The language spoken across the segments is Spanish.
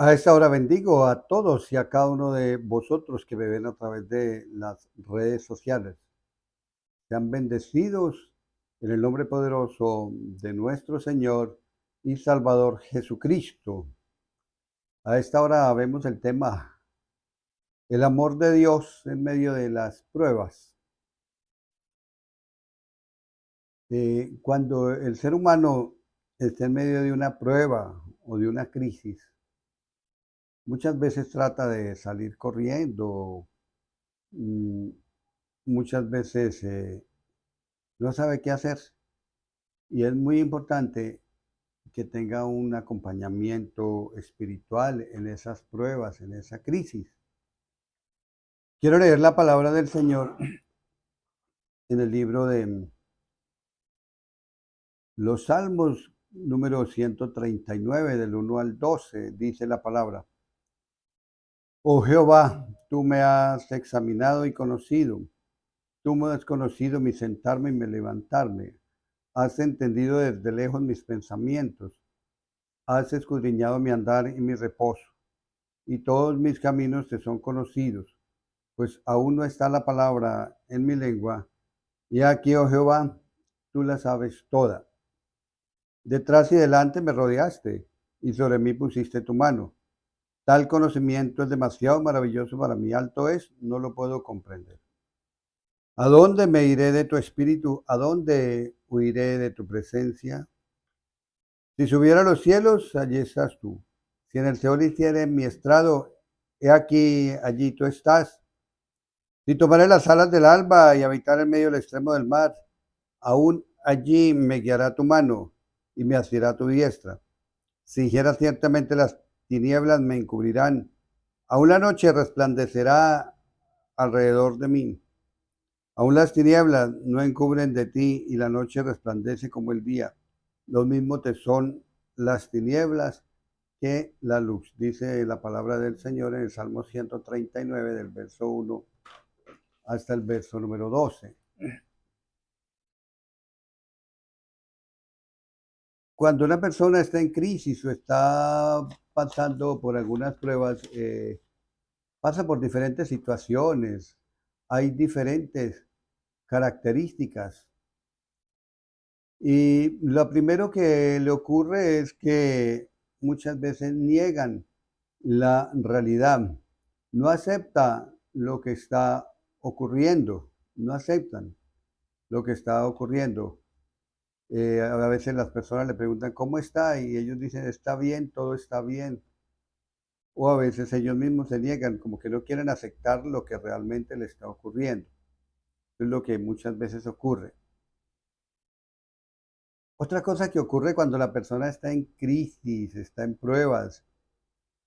A esta hora bendigo a todos y a cada uno de vosotros que me ven a través de las redes sociales. Sean bendecidos en el nombre poderoso de nuestro Señor y Salvador Jesucristo. A esta hora vemos el tema, el amor de Dios en medio de las pruebas. Cuando el ser humano está en medio de una prueba o de una crisis, muchas veces trata de salir corriendo. mm, Muchas veces no sabe qué hacer y es muy importante que tenga un acompañamiento espiritual en esas pruebas, en esa crisis. Quiero leer la palabra del Señor en el libro de los Salmos número 139 del 1 al 12. Dice la palabra: Oh Jehová, tú me has examinado y conocido. Tú me has conocido mi sentarme y mi levantarme. Has entendido desde lejos mis pensamientos. Has escudriñado mi andar y mi reposo, y todos mis caminos te son conocidos, pues aún no está la palabra en mi lengua, y aquí, oh Jehová, tú la sabes toda. Detrás y delante me rodeaste, y sobre mí pusiste tu mano. Tal conocimiento es demasiado maravilloso para mí, alto es, no lo puedo comprender. ¿A dónde me iré de tu espíritu? ¿A dónde huiré de tu presencia? Si subiera a los cielos, allí estás tú. Si en el Seol hiciere mi estrado, he aquí, allí tú estás. Si tomaré las alas del alba y habitar en medio del extremo del mar, aún allí me guiará tu mano y me asirá tu diestra. Si dijera ciertamente las tinieblas me encubrirán, aún la noche resplandecerá alrededor de mí. Aún las tinieblas no encubren de ti y la noche resplandece como el día. Lo mismo te son las tinieblas que la luz, dice la palabra del Señor en el Salmo 139 del verso 1 hasta el verso número 12. Cuando una persona está en crisis o está pasando por algunas pruebas, pasa por diferentes situaciones, hay diferentes características. Y lo primero que le ocurre es que muchas veces niegan la realidad, no acepta lo que está ocurriendo, no aceptan lo que está ocurriendo. A veces las personas le preguntan cómo está y ellos dicen está bien, todo está bien. O a veces ellos mismos se niegan, como que no quieren aceptar lo que realmente le está ocurriendo. Es lo que muchas veces ocurre. Otra cosa que ocurre cuando la persona está en crisis, está en pruebas,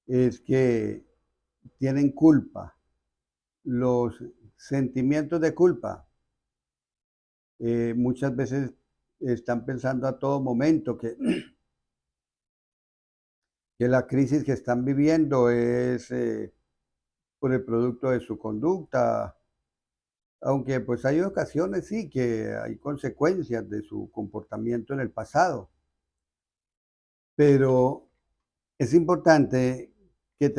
es que tienen culpa. Los sentimientos de culpa muchas veces están pensando a todo momento que, que la crisis que están viviendo es por el producto de su conducta, aunque pues hay ocasiones sí que hay consecuencias de su comportamiento en el pasado, pero es importante que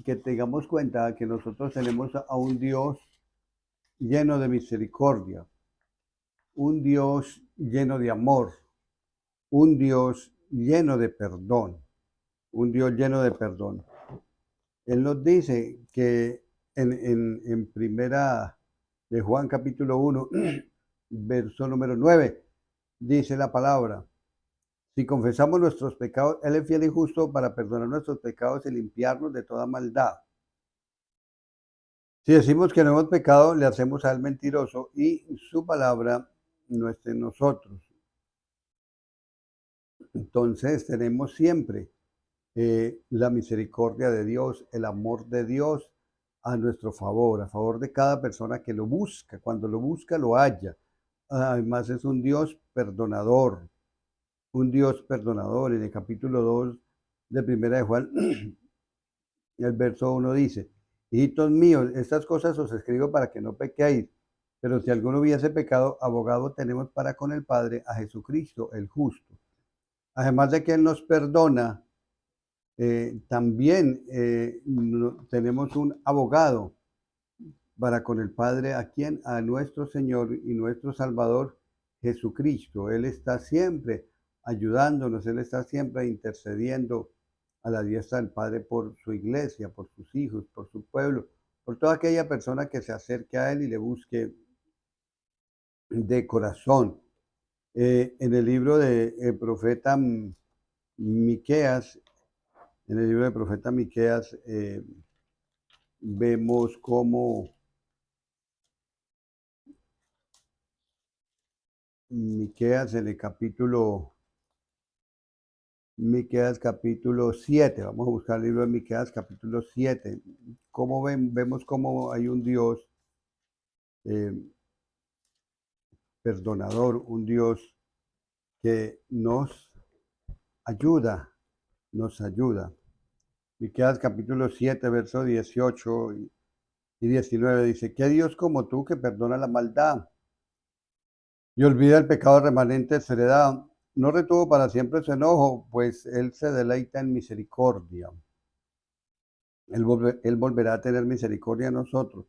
que tengamos cuenta que nosotros tenemos a un Dios lleno de misericordia, un Dios lleno de amor, un Dios lleno de perdón, un Dios lleno de perdón. Él nos dice que en primera de Juan capítulo 1, verso número 9, dice la palabra: si confesamos nuestros pecados, Él es fiel y justo para perdonar nuestros pecados y limpiarnos de toda maldad. Si decimos que no hemos pecado, le hacemos a Él mentiroso y su palabra no está en nosotros. Entonces tenemos siempre la misericordia de Dios, el amor de Dios a nuestro favor, a favor de cada persona que lo busca. Cuando lo busca, lo halla. Además es un Dios perdonador, un Dios perdonador. En el capítulo 2 de Primera de Juan, el verso 1 dice: hijitos míos, estas cosas os escribo para que no pequéis, pero si alguno hubiese pecado, abogado tenemos para con el Padre, a Jesucristo el justo. Además de que Él nos perdona, También tenemos un abogado para con el Padre, a quien, a nuestro Señor y nuestro Salvador Jesucristo. Él está siempre ayudándonos, Él está siempre intercediendo a la diestra del Padre por su iglesia, por sus hijos, por su pueblo, por toda aquella persona que se acerque a Él y le busque de corazón. En el libro del profeta Miqueas, en el libro del profeta Miqueas, vemos cómo Miqueas en el Miqueas capítulo 7, vamos a buscar el libro de Miqueas capítulo 7. ¿Cómo vemos cómo hay un Dios eh, perdonador, un Dios que ayuda, nos ayuda. Miqueas capítulo 7, verso 18 y 19 dice: ¿Qué Dios como tú que perdona la maldad y olvida el pecado remanente de su heredad? No retuvo para siempre su enojo, pues Él se deleita en misericordia. Él volverá a tener misericordia de nosotros,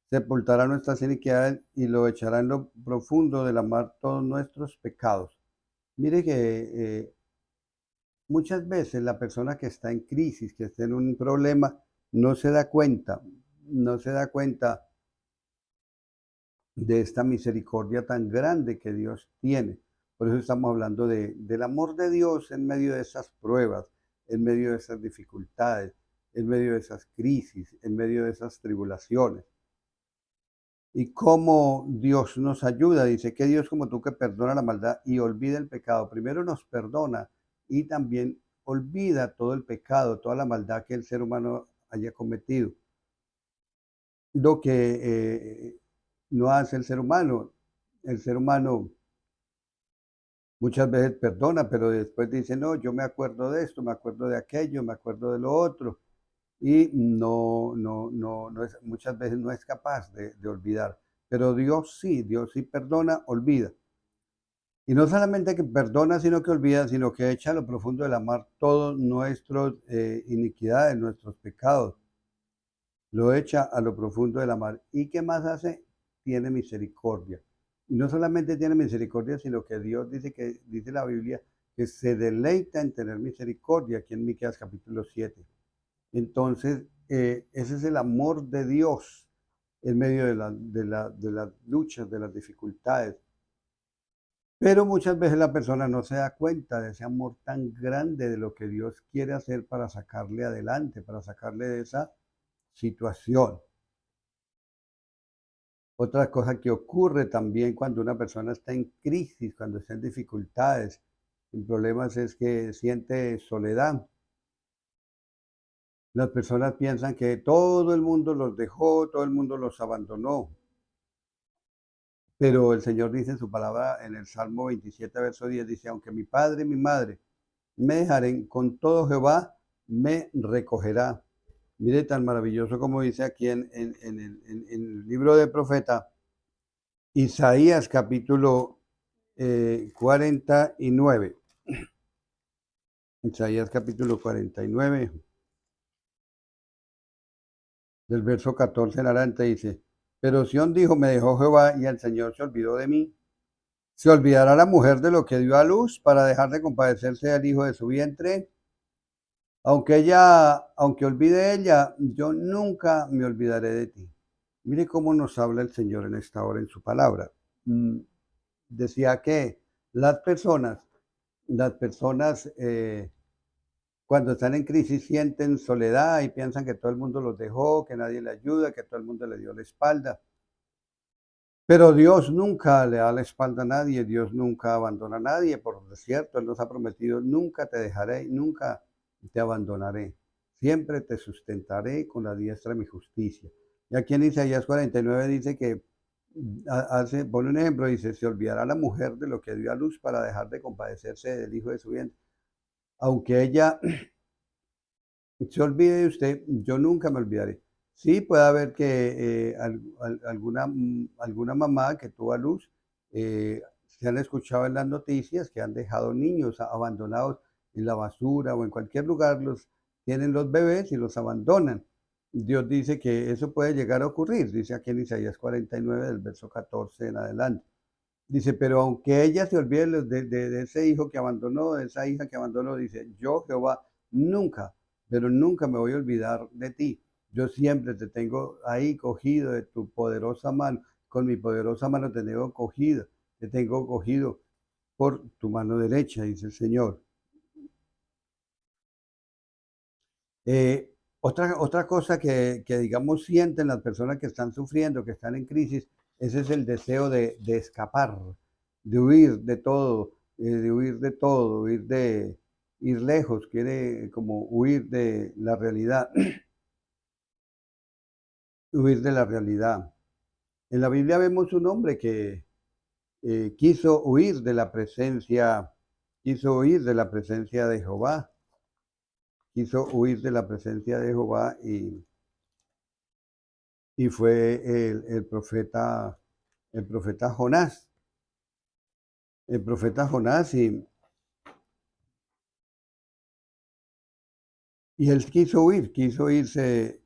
sepultará nuestras iniquidades y lo echará en lo profundo de la mar todos nuestros pecados. Mire que muchas veces la persona que está en crisis, que está en un problema, no se da cuenta, no se da cuenta de esta misericordia tan grande que Dios tiene. Por eso estamos hablando del amor de Dios en medio de esas pruebas, en medio de esas dificultades, en medio de esas crisis, en medio de esas tribulaciones. Y cómo Dios nos ayuda. Dice que Dios como tú que perdona la maldad y olvida el pecado. Primero nos perdona y también olvida todo el pecado, toda la maldad que el ser humano haya cometido. Lo que no hace el ser humano. El ser humano muchas veces perdona, pero después dice: no, yo me acuerdo de esto, me acuerdo de aquello, me acuerdo de lo otro. Y no es, muchas veces no es capaz de olvidar. Pero Dios sí perdona, olvida. Y no solamente que perdona, sino que olvida, sino que echa a lo profundo de la mar todas nuestras iniquidades, nuestros pecados. Lo echa a lo profundo de la mar. ¿Y qué más hace? Tiene misericordia. Y no solamente tiene misericordia, sino que Dios dice la Biblia, que se deleita en tener misericordia, aquí en Miqueas capítulo 7. Entonces, ese es el amor de Dios en medio de las luchas, de las dificultades. Pero muchas veces la persona no se da cuenta de ese amor tan grande de lo que Dios quiere hacer para sacarle adelante, para sacarle de esa situación. Otra cosa que ocurre también cuando una persona está en crisis, cuando está en dificultades, en problemas, es que siente soledad. Las personas piensan que todo el mundo los dejó, todo el mundo los abandonó. Pero el Señor dice en su palabra en el Salmo 27, verso 10, dice: aunque mi padre y mi madre me dejaren, con todo Jehová me recogerá. Mire tan maravilloso como dice aquí en el libro del profeta Isaías capítulo 49. Isaías capítulo 49, del verso 14 en adelante dice: pero Sión dijo: me dejó Jehová y el Señor se olvidó de mí. ¿Se olvidará la mujer de lo que dio a luz para dejar de compadecerse del hijo de su vientre? Aunque olvide ella, yo nunca me olvidaré de ti. Mire cómo nos habla el Señor en esta hora en su palabra. Decía que las personas, las personas cuando están en crisis sienten soledad y piensan que todo el mundo los dejó, que nadie le ayuda, que todo el mundo le dio la espalda. Pero Dios nunca le da la espalda a nadie, Dios nunca abandona a nadie, por cierto, Él nos ha prometido: nunca te dejaré, nunca te abandonaré, siempre te sustentaré con la diestra de mi justicia. Y aquí en Isaías 49 dice que, pone un ejemplo, dice: se olvidará la mujer de lo que dio a luz para dejar de compadecerse del hijo de su vientre. Aunque ella se olvide de usted, yo nunca me olvidaré. Sí, puede haber que alguna mamá que tuvo a luz, se han escuchado en las noticias que han dejado niños abandonados en la basura o en cualquier lugar, tienen los bebés y los abandonan. Dios dice que eso puede llegar a ocurrir, dice aquí en Isaías 49, del verso 14 en adelante. Dice, pero aunque ella se olvide de ese hijo que abandonó, de esa hija que abandonó, dice, yo Jehová nunca, pero nunca me voy a olvidar de ti. Yo siempre te tengo ahí cogido de tu poderosa mano, con mi poderosa mano te tengo cogido por tu mano derecha, dice el Señor. Otra cosa que, digamos, sienten las personas que están sufriendo, que están en crisis, ese es el deseo de escapar, de huir de todo, de huir de todo, huir de ir lejos, quiere como huir de la realidad, huir de la realidad. En la Biblia vemos un hombre que quiso huir de la presencia de Jehová, quiso huir de la presencia de Jehová y fue el profeta Jonás. El profeta Jonás y él quiso irse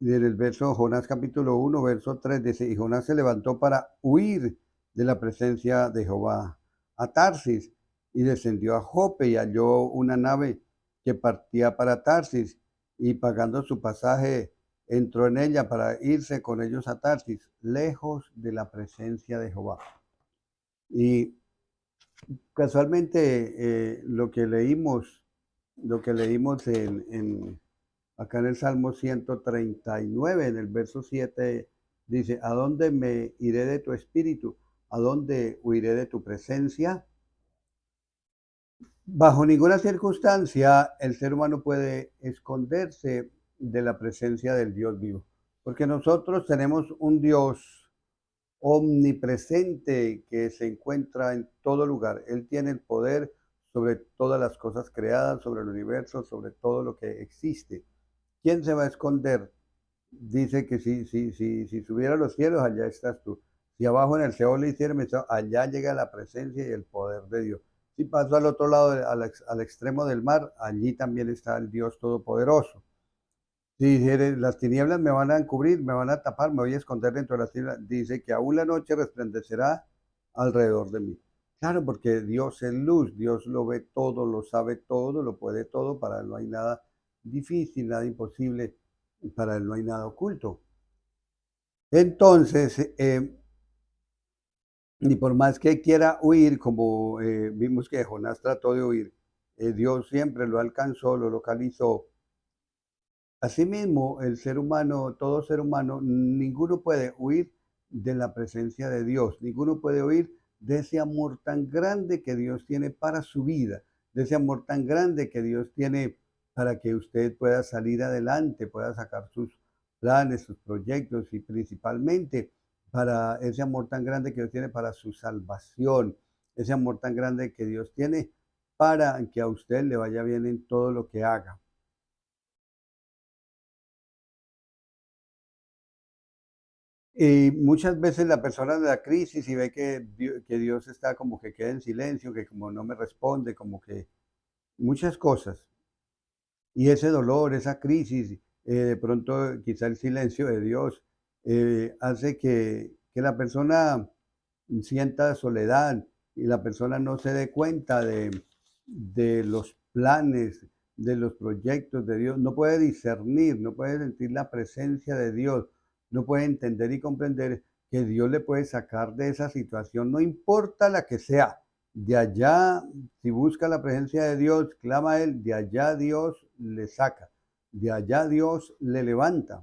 en el verso Jonás capítulo 1, verso 3 dice, y Jonás se levantó para huir de la presencia de Jehová a Tarsis y descendió a Jope y halló una nave que partía para Tarsis y pagando su pasaje entró en ella para irse con ellos a Tarsis, lejos de la presencia de Jehová. Y casualmente lo que leímos acá en el Salmo 139, en el verso 7, dice, ¿a dónde me iré de tu espíritu? ¿A dónde huiré de tu presencia? Bajo ninguna circunstancia el ser humano puede esconderse de la presencia del Dios vivo, porque nosotros tenemos un Dios omnipresente que se encuentra en todo lugar. Él tiene el poder sobre todas las cosas creadas, sobre el universo, sobre todo lo que existe. ¿Quién se va a esconder? Dice que si subiera a los cielos, allá estás tú. Si abajo en el Seol le hiciera mención, allá llega la presencia y el poder de Dios. Si paso al otro lado, al extremo del mar, allí también está el Dios Todopoderoso. Si dijere, las tinieblas me van a encubrir, me van a tapar, me voy a esconder dentro de las tinieblas, dice que aún la noche resplandecerá alrededor de mí. Claro, porque Dios es luz, Dios lo ve todo, lo sabe todo, lo puede todo, para él no hay nada difícil, nada imposible, para él no hay nada oculto. Entonces, y por más que quiera huir, como vimos que Jonás trató de huir, Dios siempre lo alcanzó, lo localizó. Asimismo, el ser humano, todo ser humano, ninguno puede huir de la presencia de Dios, ninguno puede huir de ese amor tan grande que Dios tiene para su vida, de ese amor tan grande que Dios tiene para que usted pueda salir adelante, pueda sacar sus planes, sus proyectos y principalmente para ese amor tan grande que Dios tiene para su salvación, ese amor tan grande que Dios tiene para que a usted le vaya bien en todo lo que haga. Y muchas veces la persona de la crisis y ve que Dios está como que queda en silencio, que como no me responde, como que muchas cosas. Y ese dolor, esa crisis, de pronto quizá el silencio de Dios hace que la persona sienta soledad y la persona no se dé cuenta de los planes, de los proyectos de Dios, no puede discernir, no puede sentir la presencia de Dios, no puede entender y comprender que Dios le puede sacar de esa situación, no importa la que sea. De allá, si busca la presencia de Dios, clama a Él, de allá Dios le saca, de allá Dios le levanta.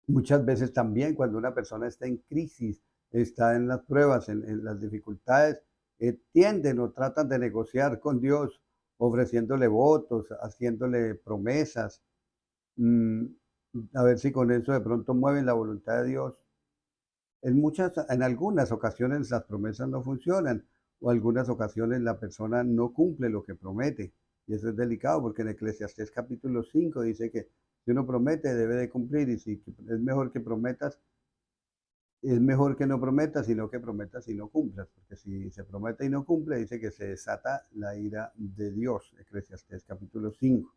Muchas veces también cuando una persona está en crisis, está en las pruebas, en las dificultades, tienden o tratan de negociar con Dios, ofreciéndole votos, haciéndole promesas, mm, a ver si con eso de pronto mueven la voluntad de Dios. En algunas ocasiones las promesas no funcionan o algunas ocasiones la persona no cumple lo que promete. Y eso es delicado porque en Eclesiastés capítulo 5 dice que si uno promete debe de cumplir y si es mejor que prometas es mejor que no prometas, sino que prometas y no cumplas, porque si se promete y no cumple, dice que se desata la ira de Dios, Eclesiastés capítulo 5.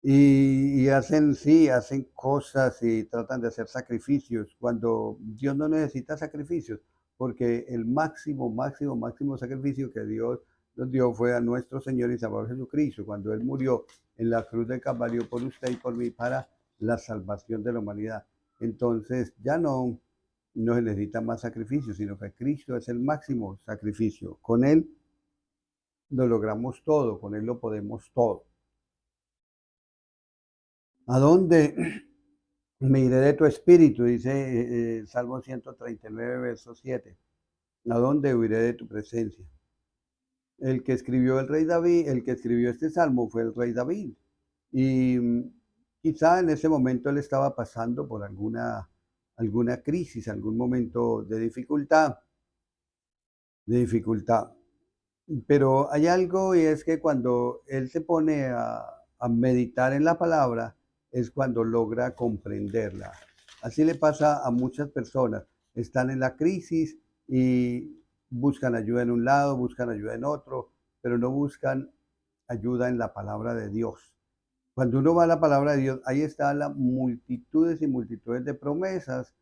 Y hacen, sí, hacen cosas y tratan de hacer sacrificios, cuando Dios no necesita sacrificios, porque el máximo, máximo, máximo sacrificio que Dios nos dio fue a nuestro Señor y Salvador Jesucristo, cuando Él murió en la cruz del Calvario por usted y por mí para la salvación de la humanidad. Entonces ya no se necesita más sacrificios, sino que Cristo es el máximo sacrificio. Con Él lo logramos todo, con Él lo podemos todo. ¿A dónde me iré de tu espíritu? Dice Salmo 139, verso 7. ¿A dónde huiré de tu presencia? El que escribió el rey David, el que escribió este salmo fue el rey David. Y quizá en ese momento él estaba pasando por alguna crisis, algún momento de dificultad, de dificultad. Pero hay algo y es que cuando él se pone a meditar en la palabra, es cuando logra comprenderla. Así le pasa a muchas personas. Están en la crisis y buscan ayuda en un lado, buscan ayuda en otro, pero no buscan ayuda en la palabra de Dios. Cuando uno va a la palabra de Dios, ahí están las multitudes y multitudes de promesas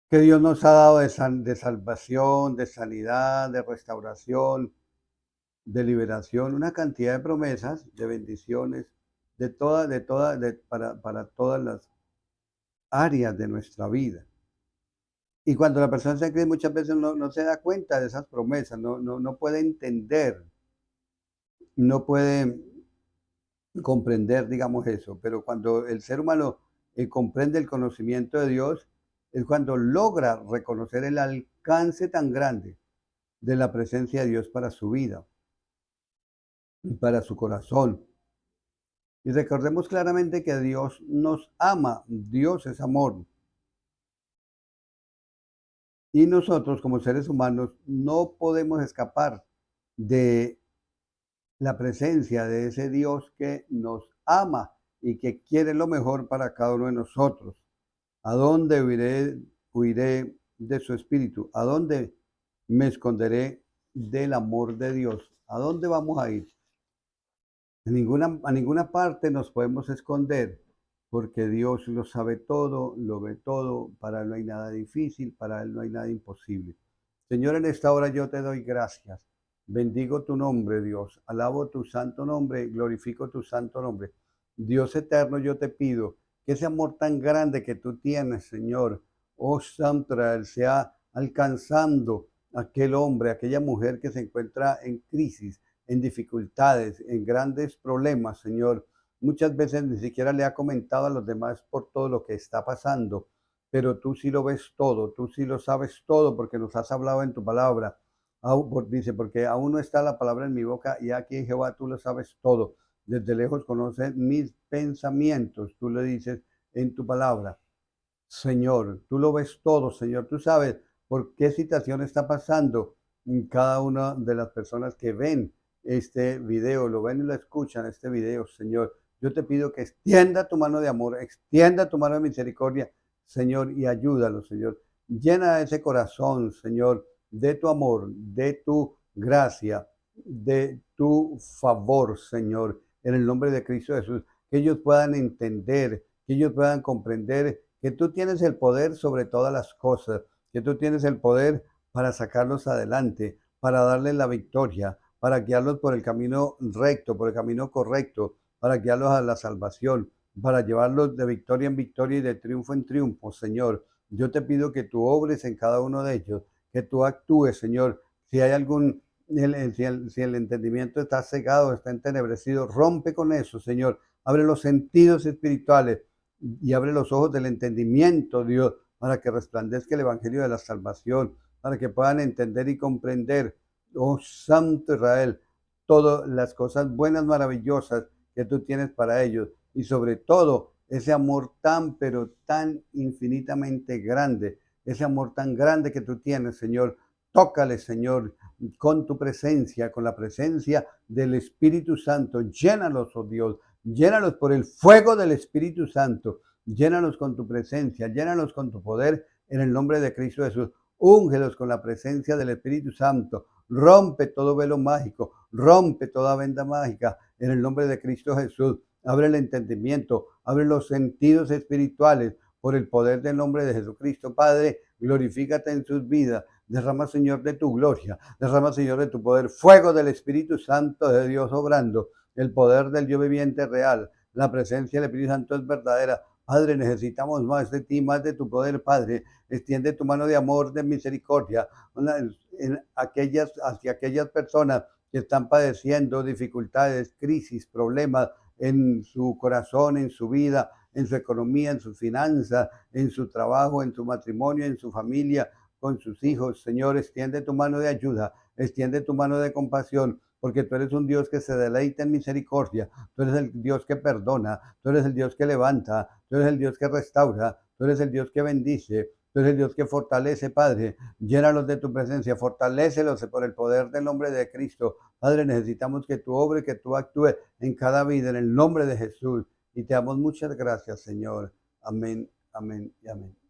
que Dios nos ha dado de salvación, de sanidad, de restauración, de liberación, una cantidad de promesas, de bendiciones, para todas las áreas de nuestra vida. Y cuando la persona se cree, muchas veces no se da cuenta de esas promesas, no puede entender, no puede comprender, digamos eso. Pero cuando el ser humano comprende el conocimiento de Dios, es cuando logra reconocer el alcance tan grande de la presencia de Dios para su vida, para su corazón. Y recordemos claramente que Dios nos ama, Dios es amor. Y nosotros como seres humanos no podemos escapar de la presencia de ese Dios que nos ama y que quiere lo mejor para cada uno de nosotros. ¿A dónde huiré de su espíritu? ¿A dónde me esconderé del amor de Dios? ¿A dónde vamos a ir? A ninguna parte nos podemos esconder, porque Dios lo sabe todo, lo ve todo, para Él no hay nada difícil, para Él no hay nada imposible. Señor, en esta hora yo te doy gracias. Bendigo tu nombre, Dios. Alabo tu santo nombre, glorifico tu santo nombre. Dios eterno, yo te pido que ese amor tan grande que tú tienes, Señor, oh Santo Israel, sea alcanzando aquel hombre, aquella mujer que se encuentra en crisis, en dificultades, en grandes problemas, Señor. Muchas veces ni siquiera le ha comentado a los demás por todo lo que está pasando, pero tú sí lo ves todo, tú sí lo sabes todo porque nos has hablado en tu palabra. Dice, porque aún no está la palabra en mi boca y aquí Jehová, tú lo sabes todo. Desde lejos conoces mis pensamientos, tú le dices en tu palabra. Señor, tú lo ves todo, Señor, tú sabes por qué situación está pasando cada una de las personas que ven este video, lo ven y lo escuchan, este video, Señor. Yo te pido que extienda tu mano de amor, extienda tu mano de misericordia, Señor, y ayúdalo, Señor. Llena ese corazón, Señor, de tu amor, de tu gracia, de tu favor, Señor, en el nombre de Cristo Jesús. Que ellos puedan entender, que ellos puedan comprender que tú tienes el poder sobre todas las cosas, que tú tienes el poder para sacarlos adelante, para darles la victoria, para guiarlos por el camino recto, por el camino correcto, para guiarlos a la salvación, para llevarlos de victoria en victoria y de triunfo en triunfo, Señor. Yo te pido que tú obres en cada uno de ellos, que tú actúes, Señor. Si hay si el entendimiento está cegado, está entenebrecido, rompe con eso, Señor. Abre los sentidos espirituales y abre los ojos del entendimiento, Dios, para que resplandezca el evangelio de la salvación, para que puedan entender y comprender, oh Santo Israel, todas las cosas buenas, maravillosas que tú tienes para ellos y sobre todo ese amor tan, pero tan infinitamente grande, ese amor tan grande que tú tienes, Señor. Tócale, Señor, con tu presencia, con la presencia del Espíritu Santo. Llénalos, oh Dios, llénalos por el fuego del Espíritu Santo. Llénalos con tu presencia, llénalos con tu poder en el nombre de Cristo Jesús. Úngelos con la presencia del Espíritu Santo. Rompe todo velo mágico, rompe toda venda mágica en el nombre de Cristo Jesús. Abre el entendimiento, abre los sentidos espirituales por el poder del nombre de Jesucristo. Padre, glorifícate en sus vidas. Derrama, Señor, de tu gloria. Derrama, Señor, de tu poder. Fuego del Espíritu Santo de Dios obrando. El poder del Dios viviente real. La presencia del Espíritu Santo es verdadera. Padre, necesitamos más de ti, más de tu poder, Padre. Extiende tu mano de amor, de misericordia hacia aquellas personas que están padeciendo dificultades, crisis, problemas en su corazón, en su vida, en su economía, en sus finanzas, en su trabajo, en su matrimonio, en su familia, con sus hijos. Señor, extiende tu mano de ayuda, extiende tu mano de compasión, porque tú eres un Dios que se deleita en misericordia, tú eres el Dios que perdona, tú eres el Dios que levanta, tú eres el Dios que restaura, tú eres el Dios que bendice, tú eres el Dios que fortalece, Padre. Llénalos de tu presencia, fortalécelos por el poder del nombre de Cristo. Padre, necesitamos que tú obres, que tú actúes en cada vida, en el nombre de Jesús. Y te damos muchas gracias, Señor. Amén, amén y amén.